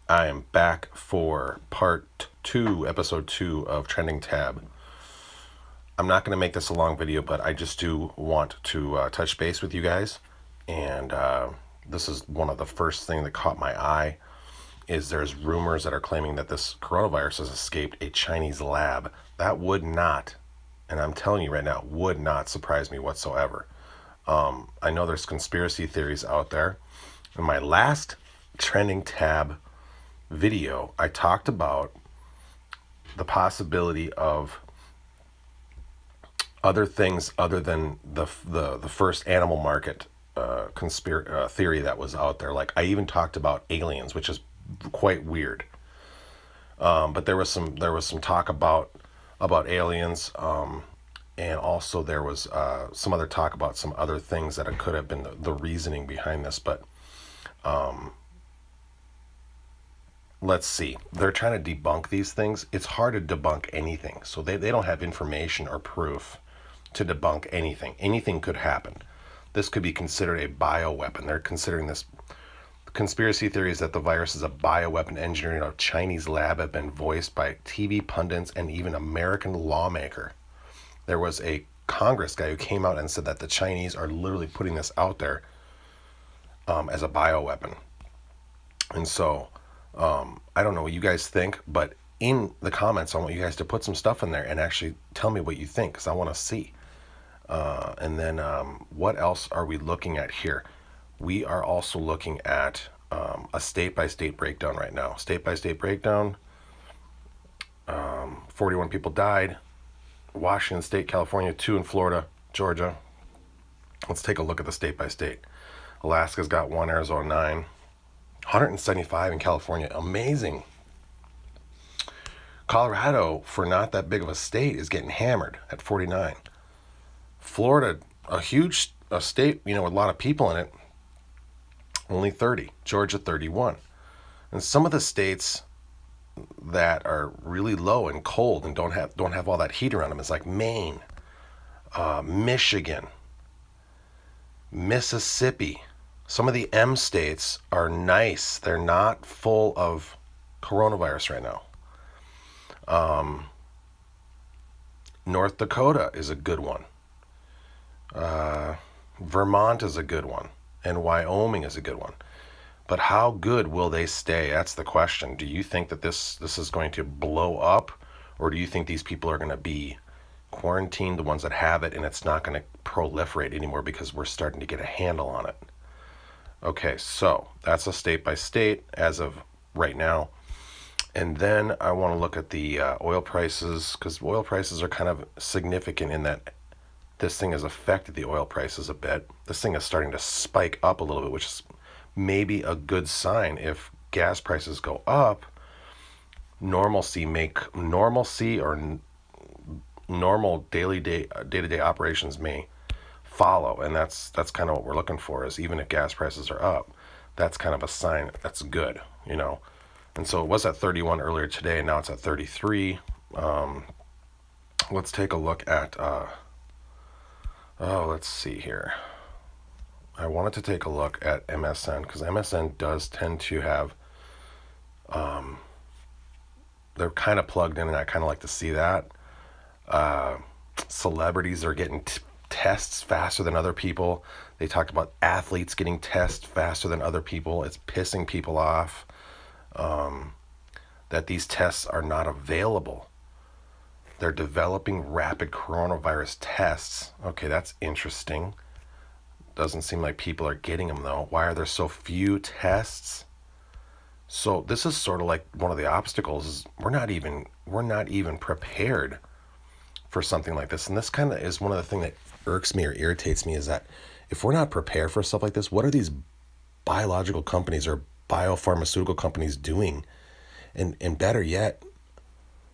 I am back for part 2, episode 2 of Trending Tab. I'm not going to make this a long video, but I just do want to touch base with you guys. And this is one of the first things that caught my eye is there's rumors that are claiming that this coronavirus has escaped a Chinese lab. That would not, and I'm telling you right now, would not surprise me whatsoever. I know there's conspiracy theories out there. In my last Trending Tab video, I talked about the possibility of other things other than the first animal market theory that was out there. Like I even talked about aliens, which is quite weird. But there was some talk about aliens, and also there was some other talk about some other things that it could have been the reasoning behind this. But let's see. They're trying to debunk these things. It's hard to debunk anything. So they don't have information or proof to debunk anything. Anything could happen. This could be considered a bioweapon. They're considering this conspiracy theories that the virus is a bioweapon engineered in a Chinese lab have been voiced by TV pundits and even American lawmaker. There was a Congress guy who came out and said that the Chinese are literally putting this out there as a bioweapon. And so I don't know what you guys think, but in the comments, I want you guys to put some stuff in there and actually tell me what you think, because I want to see. And then what else are we looking at here? We are also looking at a state-by-state breakdown right now. State-by-state breakdown. 41 people died. Washington State, California, 2 in Florida, Georgia. Let's take a look at the state-by-state. Alaska's got 1, Arizona 9. 175 in California. Amazing. Colorado, for not that big of a state, is getting hammered at 49. Florida, a huge state, with a lot of people in it, only 30. Georgia, 31. And some of the states that are really low and cold and don't have all that heat around them is like Maine, Michigan, Mississippi. Some of the M states are nice. They're not full of coronavirus right now. North Dakota is a good one. Vermont is a good one. And Wyoming is a good one. But how good will they stay? That's the question. Do you think that this is going to blow up? Or do you think these people are going to be quarantined, the ones that have it, and it's not going to proliferate anymore because we're starting to get a handle on it? Okay, so that's a state by state as of right now. And then I want to look at the oil prices, because oil prices are kind of significant in that this thing has affected the oil prices a bit. This thing is starting to spike up a little bit, which is maybe a good sign. If gas prices go up, normalcy or normal day-to-day operations may follow, and that's kind of what we're looking for. Is even if gas prices are up, that's kind of a sign that's good, And so it was at 31 earlier today, and now it's at 33. Let's take a look at. Let's see here. I wanted to take a look at MSN because MSN does tend to have. They're kind of plugged in, and I kind of like to see that. Celebrities are getting tests faster than other people. They talked about athletes getting tests faster than other people. It's pissing people off that these tests are not available. They're developing rapid coronavirus tests. Okay, that's interesting. Doesn't seem like people are getting them though. Why are there so few tests? So this is sort of like one of the obstacles is we're not even prepared for something like this. And this kind of is one of the things that irks me or irritates me is that if we're not prepared for stuff like this, what are these biological companies or biopharmaceutical companies doing? And better yet,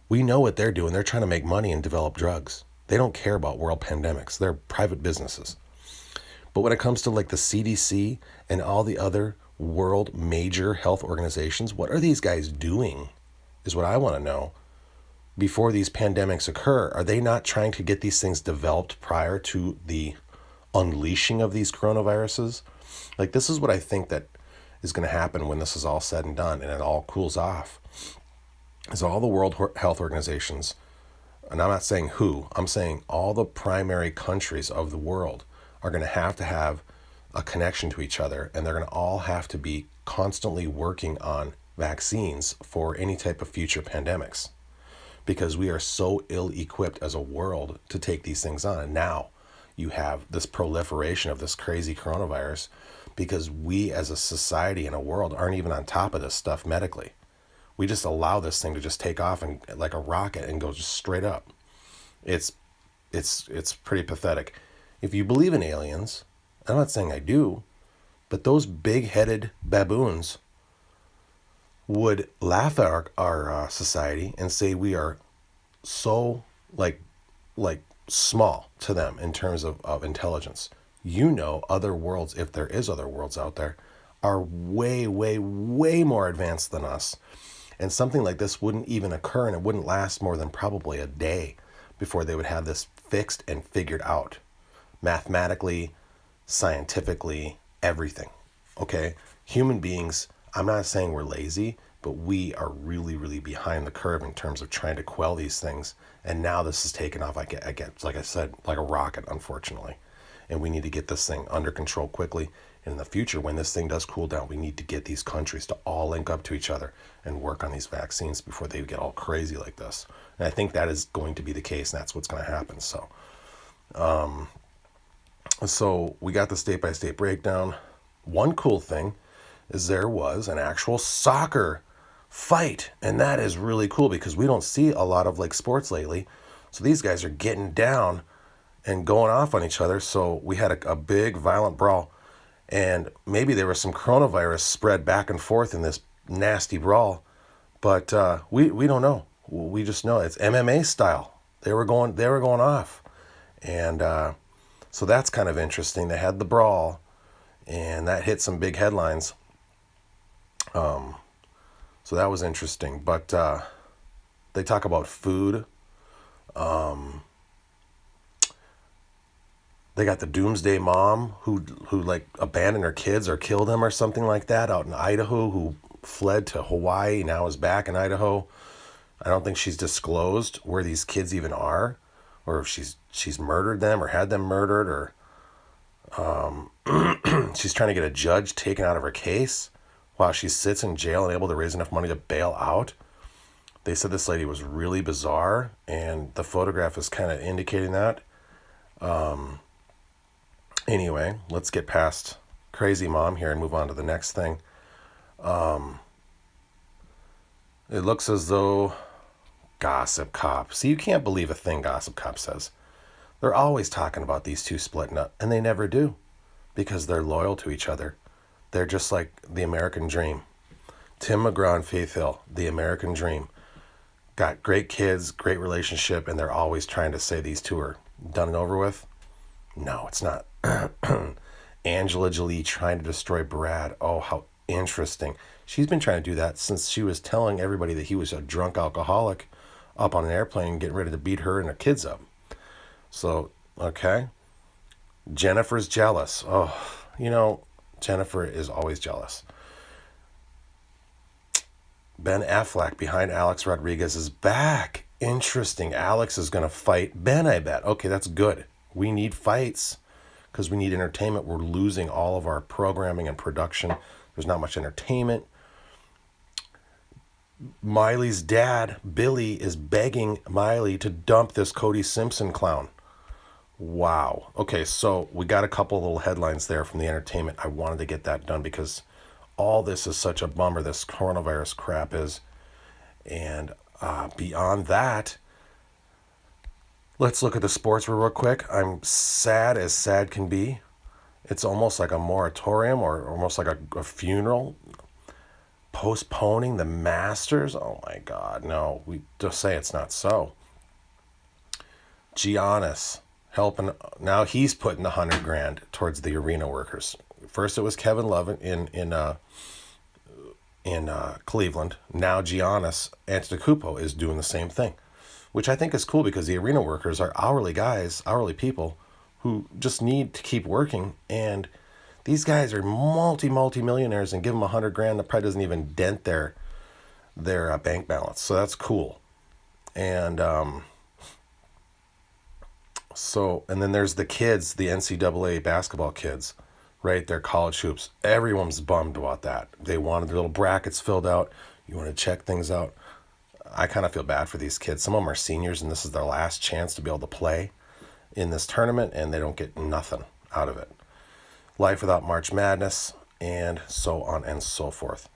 we know what they're doing. They're trying to make money and develop drugs. They don't care about world pandemics. They're private businesses. But when it comes to like the CDC and all the other world major health organizations, what are these guys doing is what I want to know. Before these pandemics occur, are they not trying to get these things developed prior to the unleashing of these coronaviruses? Like, this is what I think that is going to happen when this is all said and done and it all cools off is all the World Health Organizations, and I'm not saying who, I'm saying all the primary countries of the world are going to have a connection to each other, and they're going to all have to be constantly working on vaccines for any type of future pandemics, because we are so ill-equipped as a world to take these things on. And now you have this proliferation of this crazy coronavirus because we as a society and a world aren't even on top of this stuff medically. We just allow this thing to just take off and like a rocket and go just straight up. It's pretty pathetic. If you believe in aliens, I'm not saying I do, but those big-headed baboons would laugh at our society and say we are so like small to them in terms of intelligence. Other worlds, if there is other worlds out there, are way, way, way more advanced than us. And something like this wouldn't even occur, and it wouldn't last more than probably a day before they would have this fixed and figured out. Mathematically, scientifically, everything. Okay? Human beings, I'm not saying we're lazy, but we are really, really behind the curve in terms of trying to quell these things. And now this is taken off, like I said, like a rocket, unfortunately. And we need to get this thing under control quickly. And in the future, when this thing does cool down, we need to get these countries to all link up to each other and work on these vaccines before they get all crazy like this. And I think that is going to be the case, and that's what's going to happen. So we got the state-by-state breakdown. One cool thing is there was an actual soccer fight, and that is really cool because we don't see a lot of like sports lately. So these guys are getting down and going off on each other. So we had a big violent brawl, and maybe there was some coronavirus spread back and forth in this nasty brawl, but we don't know. We just know it's MMA style. They were going off, and so that's kind of interesting. They had the brawl, and that hit some big headlines. So that was interesting. But they talk about food. They got the doomsday mom who like abandoned her kids or killed them or something like that out in Idaho, who fled to Hawaii, now is back in Idaho. I don't think she's disclosed where these kids even are, or if she's murdered them or had them murdered, or she's trying to get a judge taken out of her case while she sits in jail and able to raise enough money to bail out. They said this lady was really bizarre, and the photograph is kind of indicating that. Anyway, let's get past crazy mom here and move on to the next thing. It looks as though Gossip Cop. See, you can't believe a thing Gossip Cop says. They're always talking about these two splitting up, and they never do because they're loyal to each other. They're just like the American dream. Tim McGraw and Faith Hill, the American dream. Got great kids, great relationship, and they're always trying to say these two are done and over with. No, it's not. Angela Jolie trying to destroy Brad. Oh, how interesting. She's been trying to do that since she was telling everybody that he was a drunk alcoholic up on an airplane, getting ready to beat her and her kids up. So, okay. Jennifer's jealous. Oh, Jennifer is always jealous. Ben Affleck behind Alex Rodriguez is back. Interesting. Alex is going to fight Ben, I bet. Okay, that's good. We need fights because we need entertainment. We're losing all of our programming and production. There's not much entertainment. Miley's dad, Billy, is begging Miley to dump this Cody Simpson clown. Wow. Okay, so we got a couple little headlines there from the entertainment. I wanted to get that done because all this is such a bummer, this coronavirus crap is. And beyond that, let's look at the sports real quick. I'm sad as sad can be. It's almost like a moratorium or almost like a funeral. Postponing the Masters. Oh my God, no. We just say it's not so. Giannis helping. Now he's putting $100,000 towards the arena workers. First it was Kevin Love in Cleveland. Now Giannis Antetokounmpo is doing the same thing, which I think is cool because the arena workers are hourly guys, hourly people who just need to keep working, and These guys are multi millionaires, and give them $100,000, that probably doesn't even dent their bank balance. So that's cool. And and then there's the kids, the NCAA basketball kids, right? They're college hoops. Everyone's bummed about that. They wanted their little brackets filled out. You want to check things out. I kind of feel bad for these kids. Some of them are seniors, and this is their last chance to be able to play in this tournament, and they don't get nothing out of it. Life without March Madness, and so on and so forth.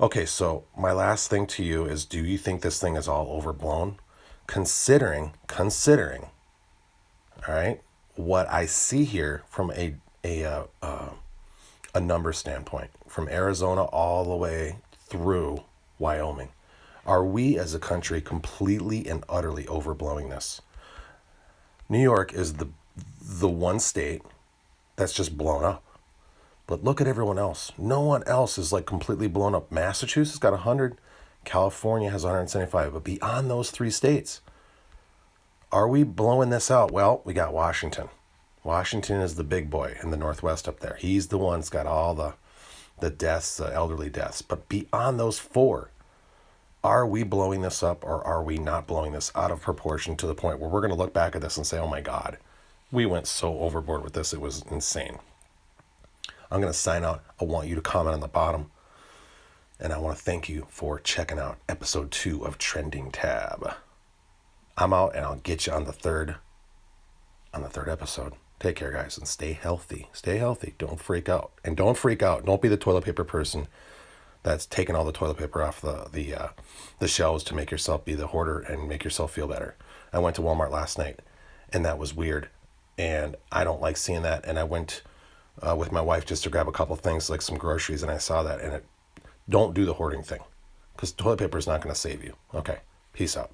Okay, so my last thing to you is, do you think this thing is all overblown? Considering, all right, what I see here from a number standpoint, from Arizona all the way through Wyoming. Are we as a country completely and utterly overblowing this? New York is the one state that's just blown up. But look at everyone else. No one else is like completely blown up. Massachusetts got 100. California has 175. But beyond those three states, are we blowing this out? Well, we got Washington. Washington is the big boy in the Northwest up there. He's the one that's got all the deaths, the elderly deaths. But beyond those four, are we blowing this up, or are we not blowing this out of proportion to the point where we're going to look back at this and say, oh my God, we went so overboard with this. It was insane. I'm going to sign out. I want you to comment on the bottom. And I want to thank you for checking out episode 2 of Trending Tab. I'm out, and I'll get you on the third episode. Take care, guys, and stay healthy. Stay healthy. Don't freak out. And don't freak out. Don't be the toilet paper person that's taking all the toilet paper off the shelves to make yourself be the hoarder and make yourself feel better. I went to Walmart last night, and that was weird. And I don't like seeing that. And I went with my wife just to grab a couple things, like some groceries, and I saw that. And don't do the hoarding thing, because toilet paper is not going to save you. Okay, peace out.